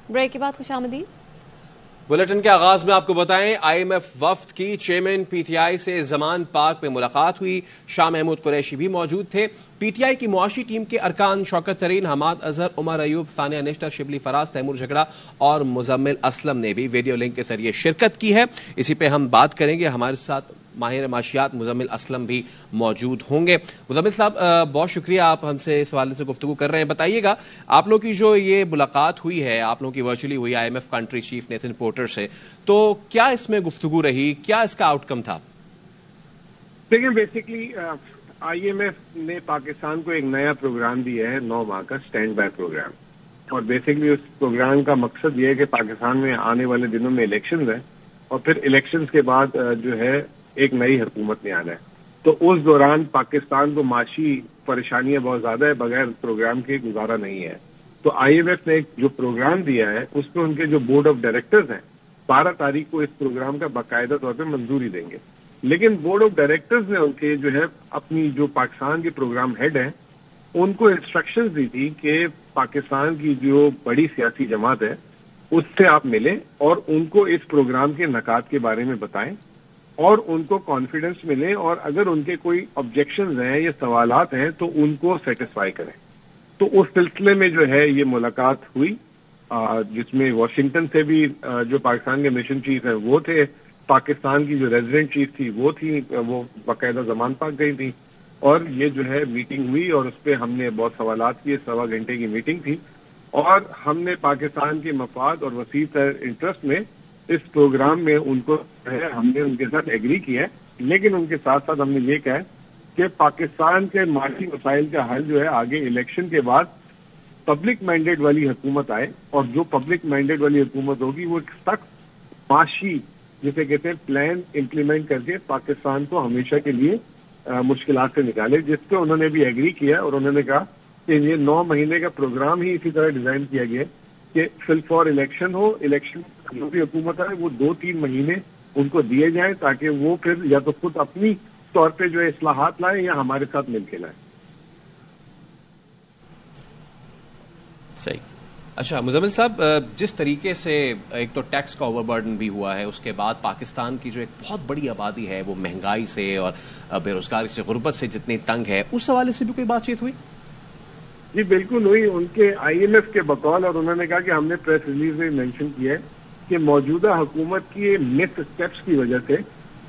Break کے بعد خوش آمدید۔ بلیٹن کے آغاز میں آپ کو بتائیں IMF وفد کی چیئرمین PTI سے زمان پاک میں ملاقات ہوئی۔ شاہ محمود قریشی بھی موجود تھے۔ PTI کی معاشی ٹیم کے ارکان شوکت ترین، حماد اظہر، عمر ایوب، ثانیہ نشتر، شبلی فراز، تیمور جھگڑا اور مزمل اسلم نے بھی ویڈیو لنک کے ذریعے شرکت کی ہے۔ اسی پہ ہم بات کریں گے، ہمارے ساتھ ماہر معاشیات مزمل اسلم بھی موجود ہوں گے۔ مزمل صاحب بہت شکریہ، آپ ہم سے اس حوالے سے گفتگو کر رہے ہیں۔ بتائیے گا آپ لوگ کی جو یہ ملاقات ہوئی ہے، آپ لوگوں کی ورچولی ہوئی IMF country chief Nathan Porter سے، تو کیا اس میں گفتگو رہی، کیا اس کا آؤٹ کم تھا؟ دیکھیں بیسکلی IMF نے پاکستان کو ایک نیا پروگرام دیا ہے 9 ماہ کا اسٹینڈ بائی پروگرام، اور بیسکلی اس پروگرام کا مقصد یہ ہے کہ پاکستان میں آنے والے دنوں میں الیکشنز ہیں اور پھر الیکشنز کے بعد جو ہے ایک نئی حکومت نے آنا ہے، تو اس دوران پاکستان کو معاشی پریشانیاں بہت زیادہ ہے، بغیر پروگرام کے گزارا نہیں ہے۔ تو IMF نے جو پروگرام دیا ہے اس میں ان کے جو بورڈ آف ڈائریکٹرز ہیں 12 تاریخ کو اس پروگرام کا باقاعدہ طور پہ منظوری دیں گے، لیکن بورڈ آف ڈائریکٹرز نے ان کے جو ہے اپنی جو پاکستان کے پروگرام ہیڈ ہیں ان کو انسٹرکشنز دی تھی کہ پاکستان کی جو بڑی سیاسی جماعت ہے اس سے آپ ملیں اور ان کو اس پروگرام کے نکات کے بارے میں بتائیں اور ان کو کانفیڈنس ملے، اور اگر ان کے کوئی آبجیکشنز ہیں یا سوالات ہیں تو ان کو سیٹسفائی کریں۔ تو اس سلسلے میں جو ہے یہ ملاقات ہوئی، جس میں واشنگٹن سے بھی جو پاکستان کے مشن چیف ہیں وہ تھے، پاکستان کی جو ریزیڈنٹ چیف تھی وہ تھی، وہ باقاعدہ زمان پاک گئی تھی، اور یہ جو ہے میٹنگ ہوئی اور اس پہ ہم نے بہت سوالات کیے۔ 1.25 گھنٹے کی میٹنگ تھی اور ہم نے پاکستان کے مفاد اور وسیع تر انٹرسٹ میں اس پروگرام میں ان کو ہم نے ان کے ساتھ ایگری کیا ہے، لیکن ان کے ساتھ ساتھ ہم نے یہ کہا کہ پاکستان کے معاشی مسائل کا حل جو ہے آگے الیکشن کے بعد پبلک مینڈیٹ والی حکومت آئے، اور جو پبلک مینڈیٹ والی حکومت ہوگی وہ ایک سخت معاشی جسے کہتے ہیں پلان امپلیمنٹ کر کے پاکستان کو ہمیشہ کے لیے مشکلات سے نکالے، جس پہ انہوں نے بھی ایگری کیا، اور انہوں نے کہا کہ یہ 9 مہینے کا پروگرام ہی اسی طرح ڈیزائن کیا گیا ہے کہ فل فور الیکشن ہو، الیکشن جو بھی حکومت آئے وہ 2-3 مہینے ان کو دیے جائیں تاکہ وہ پھر یا تو خود اپنی طور پہ جو ہے اصلاحات لائیں یا ہمارے ساتھ مل کے لائیں۔ صحیح۔ اچھا مزمل صاحب، جس طریقے سے ایک تو ٹیکس کا اوور برڈن بھی ہوا ہے، اس کے بعد پاکستان کی جو ایک بہت بڑی آبادی ہے وہ مہنگائی سے اور بے روزگاری سے، غربت سے جتنی تنگ ہے، اس حوالے سے بھی کوئی بات چیت ہوئی؟ جی بالکل ہوئی، ان کے IMF کے بقول، اور انہوں نے کہا کہ ہم نے پریس ریلیز میں مینشن کیا ہے کہ موجودہ حکومت کی مس اسٹیپس کی وجہ سے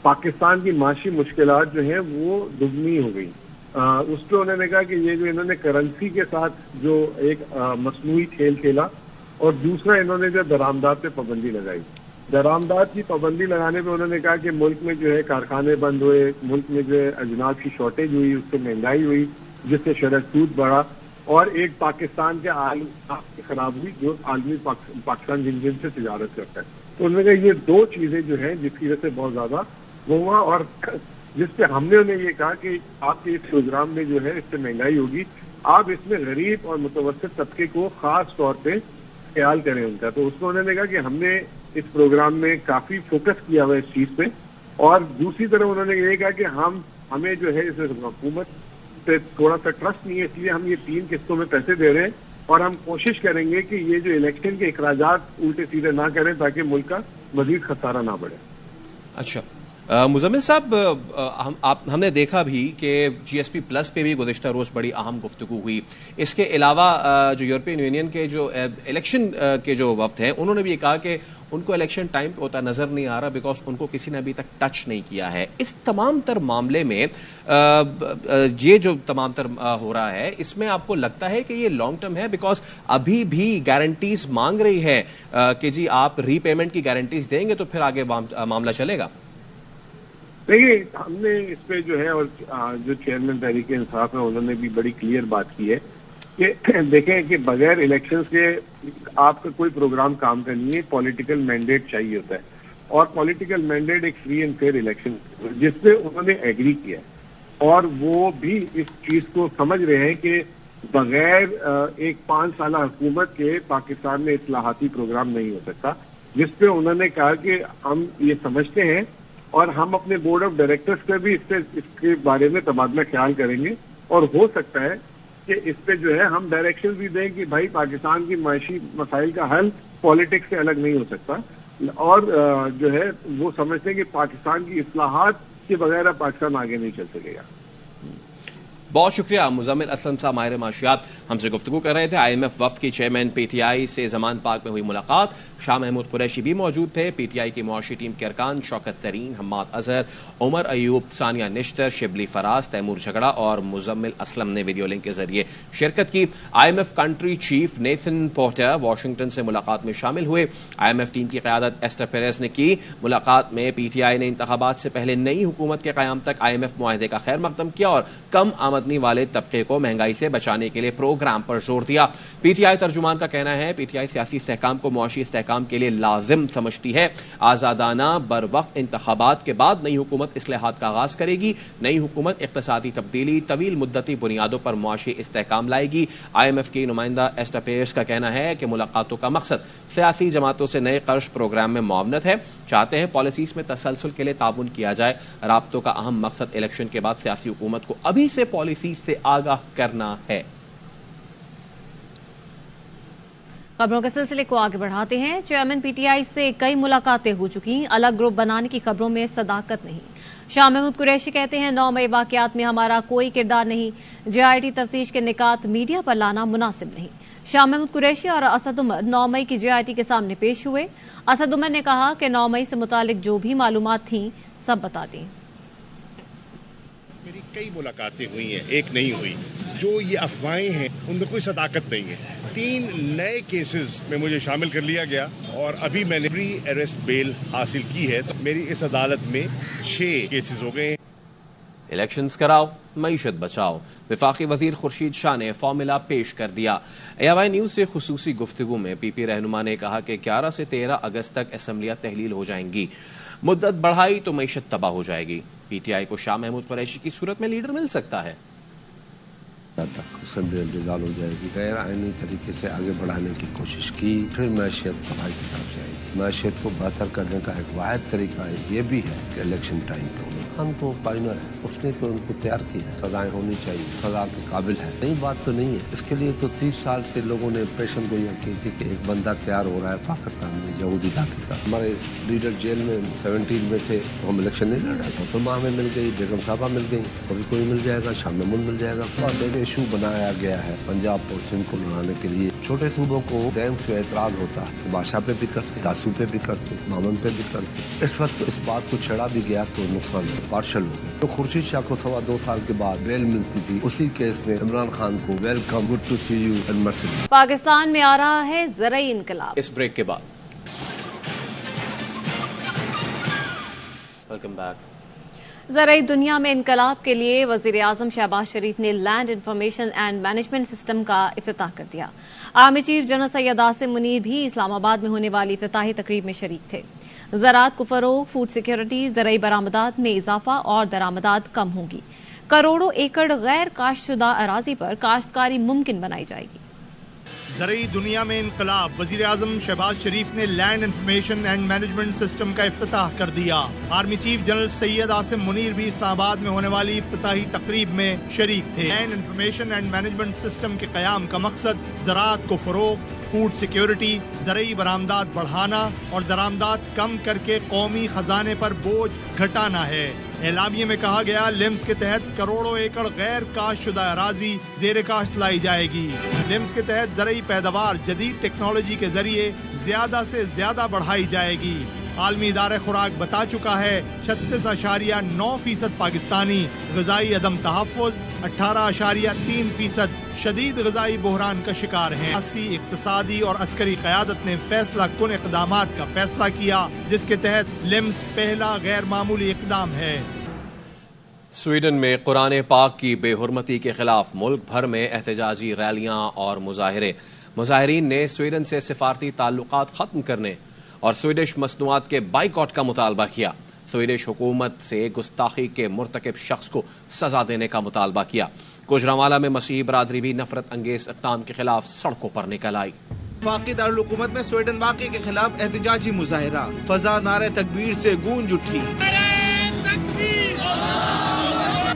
پاکستان کی معاشی مشکلات جو ہیں وہ دگنی ہو گئی۔ اس پہ انہوں نے کہا کہ یہ جو انہوں نے کرنسی کے ساتھ جو ایک مصنوعی کھیل کھیلا، اور دوسرا انہوں نے جو درآمدات پہ پابندی لگائی، درآمدات کی پابندی لگانے پہ انہوں نے کہا کہ ملک میں جو ہے کارخانے بند ہوئے، ملک میں جو ہے اجناس کی شارٹیج ہوئی، اس سے مہنگائی ہوئی جس سے شرح سود بڑھا، اور ایک پاکستان کے عالمی خراب ہوئی جو عالمی پاکستان جن سے تجارت کرتا ہے۔ تو انہوں نے کہا یہ 2 چیزیں جو ہیں جس کی وجہ سے بہت زیادہ وہ ہوا، اور جس پہ ہم نے انہیں یہ کہا کہ آپ کے اس پروگرام میں جو ہے اس سے مہنگائی ہوگی، آپ اس میں غریب اور متوسط طبقے کو خاص طور پہ خیال کریں ان کا۔ تو اس کو انہوں نے کہا کہ ہم نے اس پروگرام میں کافی فوکس کیا ہوا اس چیز پہ، اور دوسری طرف انہوں نے یہ کہا کہ ہمیں جو ہے اس حکومت پہ تھوڑا سا ٹرسٹ نہیں ہے، اس لیے ہم یہ 3 قسطوں میں پیسے دے رہے ہیں، اور ہم کوشش کریں گے کہ یہ جو الیکشن کے اخراجات الٹے سیدھے نہ کریں تاکہ ملک کا مزید خسارہ نہ بڑھے۔ اچھا مزمل صاحب، ہم نے دیکھا بھی کہ GSP پلس پہ بھی گزشتہ روز بڑی اہم گفتگو ہوئی۔ اس کے علاوہ جو یورپین یونین کے جو الیکشن کے جو وفد ہیں انہوں نے بھی یہ کہا کہ ان کو الیکشن ٹائم پہ ہوتا نظر نہیں آ رہا، بیکاز ان کو کسی نے ابھی تک ٹچ نہیں کیا ہے۔ اس تمام تر معاملے میں یہ جو تمام تر ہو رہا ہے، اس میں آپ کو لگتا ہے کہ یہ لانگ ٹرم ہے؟ بیکاز ابھی بھی گارنٹیز مانگ رہی ہے کہ جی آپ ری پیمنٹ کی گارنٹیز دیں گے تو پھر آگے معاملہ چلے گا۔ دیکھیے ہم نے اس پہ جو ہے، اور جو چیئرمین تحریک انصاف ہیں انہوں نے بھی بڑی کلیئر بات کی ہے کہ دیکھیں کہ بغیر الیکشن کے آپ کا کوئی پروگرام کام کا نہیں ہے، پولیٹیکل مینڈیٹ چاہیے ہوتا ہے، اور پولیٹیکل مینڈیٹ ایک فری اینڈ فیئر الیکشن جس پہ انہوں نے ایگری کیا ہے، اور وہ بھی اس چیز کو سمجھ رہے ہیں کہ بغیر ایک 5 سالہ حکومت کے پاکستان میں اصلاحاتی پروگرام نہیں ہو سکتا، جس پہ انہوں نے کہا کہ ہم یہ سمجھتے ہیں اور ہم اپنے بورڈ آف ڈائریکٹرز کا بھی اس کے بارے میں تبادلہ خیال کریں گے، اور ہو سکتا ہے کہ اس پہ جو ہے ہم ڈائریکشن بھی دیں کہ بھائی پاکستان کی معاشی مسائل کا حل پالیٹکس سے الگ نہیں ہو سکتا، اور جو ہے وہ سمجھتے ہیں کہ پاکستان کی اصلاحات کے بغیر پاکستان آگے نہیں چل سکے گا۔ بہت شکریہ مزمل اسلم صاحب، ماہر معاشیات ہم سے گفتگو کر رہے تھے۔ آئی ایم ایف وفد کی چیئرمین پی ٹی آئی سے زمان پاک میں ہوئی ملاقات، شاہ محمود قریشی بھی موجود تھے۔ پی ٹی آئی کی معاشی ٹیم کے ارکان شوکت ترین، حماد اظہر، عمر ایوب، ثانیہ نشتر، شبلی فراز، تیمور جھگڑا اور مزمل اسلم نے ویڈیو لنک کے ذریعے شرکت کی۔ I M F country chief Nathan Porter Washington سے ملاقات میں شامل ہوئے۔ آئی ایم ایف ٹیم کی قیادت ایسٹر پیریز نے کی۔ ملاقات میں پی ٹی آئی نے انتخابات سے پہلے نئی حکومت کے قیام تک آئی ایم ایف معاہدے کا خیر مقدم کیا اور کم آمدنی والے طبقے کو مہنگائی سے بچانے کے لیے پروگرام پر زور دیا۔ پی ٹی آئی ترجمان کا کہنا ہے پی ٹی آئی سیاسی استحکام کو معاشی استحکام کے لیے لازم سمجھتی ہے۔ آزادانہ بر وقت انتخابات کے بعد نئی حکومت اصلاحات کا آغاز کرے گی۔ نئی حکومت اقتصادی تبدیلی، طویل مدتی بنیادوں پر معاشی استحکام لائے گی۔ آئی ایم ایف کی نمائندہ ایسٹر پیئرس کا کہنا ہے کہ ملاقاتوں کا مقصد سیاسی جماعتوں سے نئے قرض پروگرام میں معاونت ہے۔ چاہتے ہیں پالیسیز میں تسلسل کے لیے تعاون کیا جائے۔ رابطوں کا اہم مقصد الیکشن کے بعد سیاسی حکومت کو ابھی سے پالیسیز سے آگاہ کرنا ہے۔ خبروں کے سلسلے کو آگے بڑھاتے ہیں۔ چیئرمین پی ٹی آئی سے کئی ملاقاتیں ہو چکی، الگ گروپ بنانے کی خبروں میں صداقت نہیں۔ شاہ محمود قریشی کہتے ہیں 9 مئی واقعات میں ہمارا کوئی کردار نہیں، جے آئی ٹی تفتیش کے نکات میڈیا پر لانا مناسب نہیں۔ شاہ محمود قریشی اور اسد عمر 9 مئی کی جے آئی ٹی کے سامنے پیش ہوئے۔ اسد عمر نے کہا کہ 9 مئی سے متعلق جو بھی معلومات تھیں سب بتا دیں۔ میری کئی ملاقاتیں ہوئی ہیں، ایک نہیں ہوئی۔ جو یہ افواہیں ہیں ان میں کوئی صداقت نہیں ہے۔ 3 نئے کیسز میں مجھے شامل کر لیا گیا اور ابھی میں نے پری اریسٹ بیل حاصل کی ہے، تو میری اس عدالت میں 6 کیسز ہو گئے ہیں۔ الیکشنز کراؤ، معیشت بچاؤ، وفاقی وزیر خورشید شاہ نے فارمولا پیش کر دیا۔ اے آئی نیوز سے خصوصی گفتگو میں پی پی رہنما نے کہا کہ 11 سے 13 اگست تک اسمبلیاں تحلیل ہو جائیں گی، مدت بڑھائی تو معیشت تباہ ہو جائے گی۔ پی ٹی آئی کو شاہ محمود قریشی کی صورت میں لیڈر مل سکتا ہے۔ اسمبلی انتظار ہو جائے گی، غیر آئینی طریقے سے آگے بڑھانے کی کوشش کی، پھر معیشت تباہی کی طرف جائے گی۔ معیشت کو بہتر کرنے کا ایک واحد طریقہ یہ بھی ہے کہ الیکشن ٹائم پہ خان کو پائنر ہے، اس نے تو ان کو تیار کیا ہے، سزائیں ہونی چاہیے، سزا کے قابل ہے، نئی بات تو نہیں ہے۔ اس کے لیے تو 30 سال سے لوگوں نے امپریشن کو یہ کی تھی کہ ایک بندہ تیار ہو رہا ہے پاکستان میں یہودی ڈاکے کا۔ ہمارے لیڈر جیل میں 17 میں تھے، ہم الیکشن نہیں لڑ رہے تھے، تو ماں ہمیں مل گئی، بیگم صاحبہ مل گئی، کبھی کوئی مل جائے گا، شاہ محمود مل جائے گا۔ بہت بڑے ایشو بنایا گیا ہے پنجاب اور سندھ کو لڑانے کے لیے۔ چھوٹے صوبوں کو ڈیم سے اعتراض ہوتا ہے، بادشاہ پہ بھی کرتے، داسو پہ بھی کرتے، مامن پہ بھی کرتے۔ اس وقت اس بات کو چھڑا بھی گیا تو نقصان پارشل ہو گیا۔ تو خورشید شاہ کو 2.25 سال کے بعد بیل ملتی تھی، اسی کیس میں عمران خان کو welcome, good to see you and مرسی۔ پاکستان میں آ رہا ہے زرعی انقلاب۔ اس بریک کے بعد ویلکم بیک۔ زرعی دنیا میں انقلاب کے لیے وزیر اعظم شہباز شریف نے land information and management system کا افتتاح کر دیا۔ Army chief general Syed Asim Munir بھی اسلام آباد میں ہونے والی افتتاحی تقریب میں شریک تھے۔ زراعت کو فروغ، فوڈ سیکیورٹی، زرعی برآمدات میں اضافہ اور درآمدات کم ہوں گی۔ کروڑوں ایکڑ غیر کاشت شدہ اراضی پر کاشتکاری ممکن بنائی جائے گی۔ زرعی دنیا میں انقلاب، وزیر اعظم شہباز شریف نے land information and management system کا افتتاح کر دیا۔ Army chief general Syed Asim Munir بھی اسلام آباد میں ہونے والی افتتاحی تقریب میں شریک تھے۔ Land information and management system کے قیام کا مقصد زراعت کو فروغ، فوڈ سیکیورٹی، زرعی برآمدات بڑھانا اور درآمدات کم کر کے قومی خزانے پر بوجھ گھٹانا ہے۔ اعلامیے میں کہا گیا لمس کے تحت کروڑوں ایکڑ غیر کاشت شدہ اراضی زیر کاشت لائی جائے گی۔ لمس کے تحت زرعی پیداوار جدید ٹیکنالوجی کے ذریعے زیادہ سے زیادہ بڑھائی جائے گی۔ عالمی ادارہ خوراک بتا چکا ہے 36.9% پاکستانی غذائی عدم تحفظ، 18.3% شدید غذائی بحران کا شکار ہیں۔ اقتصادی اور عسکری قیادت نے فیصلہ کن اقدامات کا فیصلہ کیا، جس کے تحت لمس پہلا غیر معمولی اقدام ہے۔ سویڈن میں قرآن پاک کی بے حرمتی کے خلاف ملک بھر میں احتجاجی ریلیاں اور مظاہرے۔ مظاہرین نے سویڈن سے سفارتی تعلقات ختم کرنے اور سویڈش مصنوعات کے بائیکاٹ کا مطالبہ کیا۔ سویڈش حکومت سے گستاخی کے مرتکب شخص کو سزا دینے کا مطالبہ کیا۔ گوجرانوالہ میں مسیحی برادری بھی نفرت انگیز اقدام کے خلاف سڑکوں پر نکل آئی۔ وفاقی دارالحکومت میں سویڈن واقعے کے خلاف احتجاجی مظاہرہ، فضا نعرہ تکبیر سے گونج اٹھی۔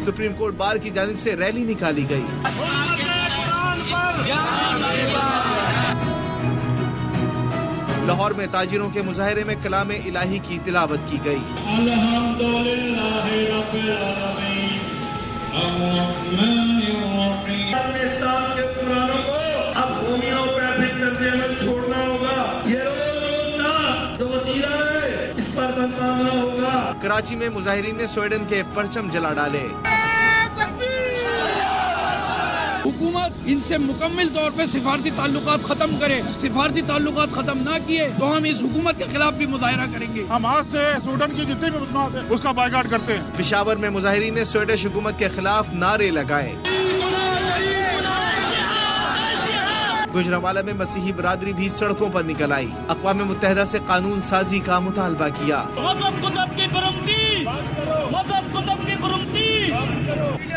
سپریم کورٹ بار کی جانب سے ریلی نکالی گئی۔ لاہور میں تاجروں کے مظاہرے میں کلام الہی کی تلاوت کی گئی۔ الحمدللہ رب العالمین الرحمن الرحیم۔ اسلام کے قرآنوں کو اب ہومیوپیتھک طرز عمل چھوڑنا ہوگا، یہ روز نہ جو وطیرہ ہے اس پر بند باندھنا ہوگا۔ کراچی میں مظاہرین نے سویڈن کے پرچم جلا ڈالے۔ حکومت ان سے مکمل طور پہ سفارتی تعلقات ختم کرے، سفارتی تعلقات ختم نہ کیے تو ہم اس حکومت کے خلاف بھی مظاہرہ کریں گے۔ ہم آج سے سویڈن کی جتنی بھی مصنوعات ہیں اس کا بائیکاٹ کرتے ہیں۔ پشاور میں مظاہرین نے سویڈش حکومت کے خلاف نعرے لگائے۔ گوجرانوالہ میں مسیحی برادری بھی سڑکوں پر نکل آئی، اقوام متحدہ سے قانون سازی کا مطالبہ کیا۔ مذہب خطب کی برمتی، مذہب خطب کی برمتی،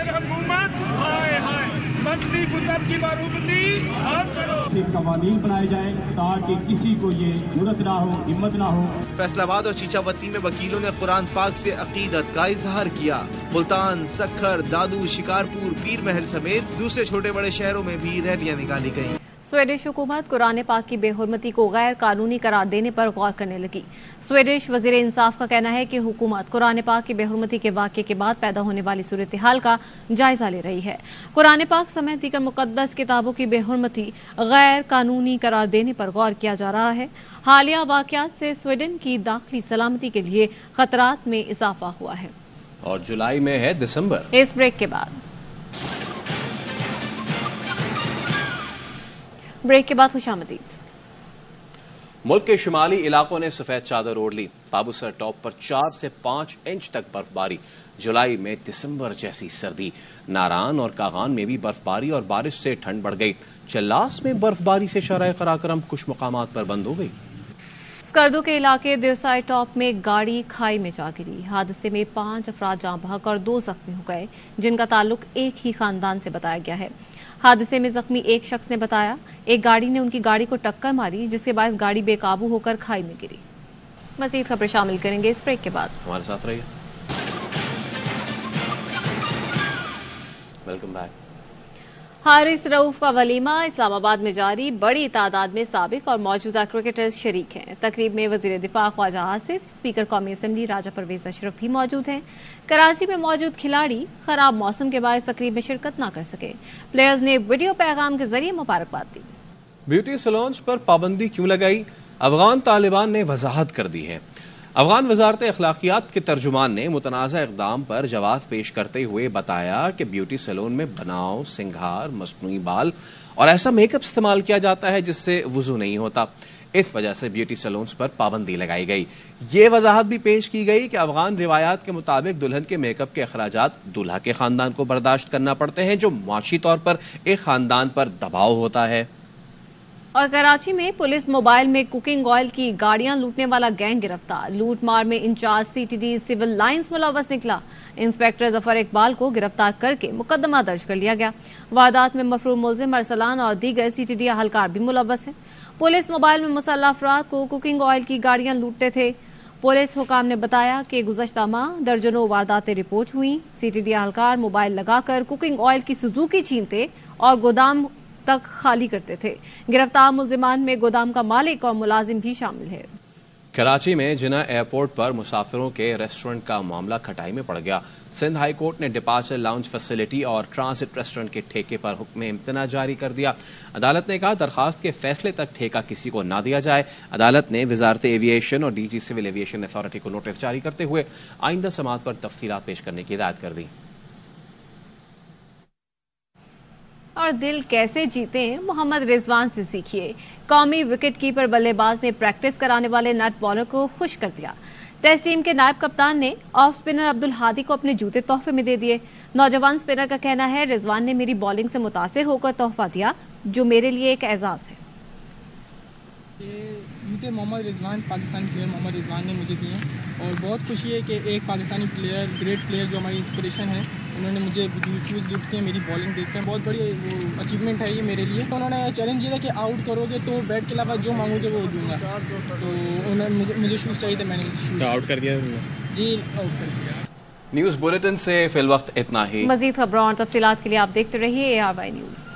حکومت قوانین بنائے جائیں تاکہ کسی کو یہ ضرورت نہ ہو، ہمت نہ ہو۔ فیصل آباد اور چیچاوتی میں وکیلوں نے قرآن پاک سے عقیدت کا اظہار کیا۔ ملتان، سکھر، دادو، شکارپور، پیر محل سمیت دوسرے چھوٹے بڑے شہروں میں بھی ریلیاں نکالی گئیں۔ سویڈش حکومت قرآن پاک کی بے حرمتی کو غیر قانونی قرار دینے پر غور کرنے لگی۔ سویڈش وزیر انصاف کا کہنا ہے کہ حکومت قرآن پاک کی بے حرمتی کے واقعے کے بعد پیدا ہونے والی صورتحال کا جائزہ لے رہی ہے۔ قرآن پاک سمیت دیگر مقدس کتابوں کی بے حرمتی غیر قانونی قرار دینے پر غور کیا جا رہا ہے۔ حالیہ واقعات سے سویڈن کی داخلی سلامتی کے لیے خطرات میں اضافہ ہوا ہے۔ اور جولائی میں ہے دسمبر۔ اس بریک کے بعد خوش آمدید۔ ملک کے شمالی علاقوں نے سفید چادر اوڑھ لی۔ بابوسر ٹاپ پر 4 سے 5 انچ تک برف باری۔ جولائی میں دسمبر جیسی سردی۔ ناران اور کاغان میں بھی برف باری اور بارش سے ٹھنڈ بڑھ گئی۔ چلاس میں برف باری سے شرح قراقرم کچھ مقامات پر بند ہو گئی۔ اسکردو کے علاقے دیوسائی ٹاپ میں گاڑی کھائی میں جا گری۔ حادثے میں 5 افراد جاں بحق اور 2 زخمی ہو گئے، جن کا تعلق ایک ہی خاندان سے بتایا گیا ہے۔ حادثے میں زخمی ایک شخص نے بتایا ایک گاڑی نے ان کی گاڑی کو ٹکر ماری، جس کے باعث گاڑی بے قابو ہو کر کھائی میں گری۔ مزید خبریں شامل کریں گے اس بریک کے بعد۔ ہمارے ساتھ رہیے۔ Welcome back. حارث رؤوف کا ولیمہ اسلام آباد میں جاری۔ بڑی تعداد میں سابق اور موجودہ کرکٹرز شریک ہیں۔ تقریب میں وزیر دفاع خواجہ آصف، اسپیکر قومی اسمبلی راجہ پرویز اشرف بھی موجود ہیں۔ کراچی میں موجود کھلاڑی خراب موسم کے باعث تقریب میں شرکت نہ کر سکے۔ پلیئرز نے ویڈیو پیغام کے ذریعے مبارکباد دی۔ بیوٹی سیلونز پر پابندی کیوں لگائی؟ افغان طالبان نے وضاحت کر دی ہے۔ افغان وزارت اخلاقیات کے ترجمان نے متنازع اقدام پر جواز پیش کرتے ہوئے بتایا کہ بیوٹی سیلون میں بناؤ، سنگھار، مصنوعی بال اور ایسا میک اپ استعمال کیا جاتا ہے جس سے وضو نہیں ہوتا۔ اس وجہ سے بیوٹی سیلونز پر پابندی لگائی گئی۔ یہ وضاحت بھی پیش کی گئی کہ افغان روایات کے مطابق دلہن کے میک اپ کے اخراجات دولہا کے خاندان کو برداشت کرنا پڑتے ہیں، جو معاشی طور پر ایک خاندان پر دباؤ ہوتا ہے۔ اور کراچی میں پولیس موبائل میں کوکنگ آئل کی گاڑیاں لوٹنے والا گینگ گرفتار۔ لوٹ مار میں انچارج CTD سول لائنز ملوث نکلا۔ انسپیکٹر ظفر اقبال کو گرفتار کر کے مقدمہ درج کر لیا گیا۔ واردات میں مفروض ملزم ارسلان اور دیگر CTD اہلکار بھی ملوث ہیں۔ پولیس موبائل میں مسلح افراد کو کوکنگ آئل کی گاڑیاں لوٹتے تھے۔ پولیس حکام نے بتایا کہ گزشتہ ماہ درجنوں وارداتیں رپورٹ ہوئیں۔ CTD اہلکار موبائل لگا کر کوکنگ آئل کی سزوکی چھینتے اور گودام تک خالی کرتے تھے۔ گرفتار ملزمان میں گودام کا مالک اور ملازم بھی شامل ہے۔ کراچی میں جناح ایئرپورٹ پر مسافروں کے ریسٹورنٹ کا معاملہ کھٹائی میں پڑ گیا۔ سندھ ہائی کورٹ نے ڈپارچر لاؤنج فیسلٹی اور ٹرانزٹ ریسٹورنٹ کے ٹھیکے پر حکم امتناع جاری کر دیا۔ عدالت نے کہا درخواست کے فیصلے تک ٹھیکہ کسی کو نہ دیا جائے۔ عدالت نے وزارت ایویشن اور DG سول ایویشن اتھارٹی کو نوٹس جاری کرتے ہوئے آئندہ سماعت پر تفصیلات پیش کرنے کی ہدایت کر دی۔ اور دل کیسے جیتے ہیں محمد رضوان سے سیکھیے۔ قومی وکٹ کیپر بلے باز نے پریکٹس کرانے والے نیٹ بالر کو خوش کر دیا۔ ٹیسٹ ٹیم کے نائب کپتان نے آف سپنر عبدالہادی کو اپنے جوتے تحفے میں دے دیے۔ نوجوان سپنر کا کہنا ہے رضوان نے میری بالنگ سے متاثر ہو کر تحفہ دیا، جو میرے لیے ایک اعزاز ہے۔ جوتے محمد رضوان پاکستانی پلیئر محمد رضوان نے مجھے دیے اور بہت خوشی ہے کہ ایک پاکستانی پلیئر گریٹ پلیئر جو ہماری انسپریشن ہے انہوں نے مجھے شوز گفٹ کیے میری بالنگ دیکھ کر۔ بہت بڑی اچیومنٹ ہے یہ میرے لیے۔ انہوں نے چیلنج دیا کہ آؤٹ کرو گے تو بیٹ کے علاوہ جو مانگو گے وہ دوں گا، تو مجھے شوز چاہیے تھے، میں نے شوز آؤٹ کر دیا۔ جی آؤٹ کر دیا۔ نیوز بلیٹن سے فی الوقت اتنا ہی۔ مزید خبروں اور تفصیلات کے لیے آپ دیکھتے رہیے ARY نیوز۔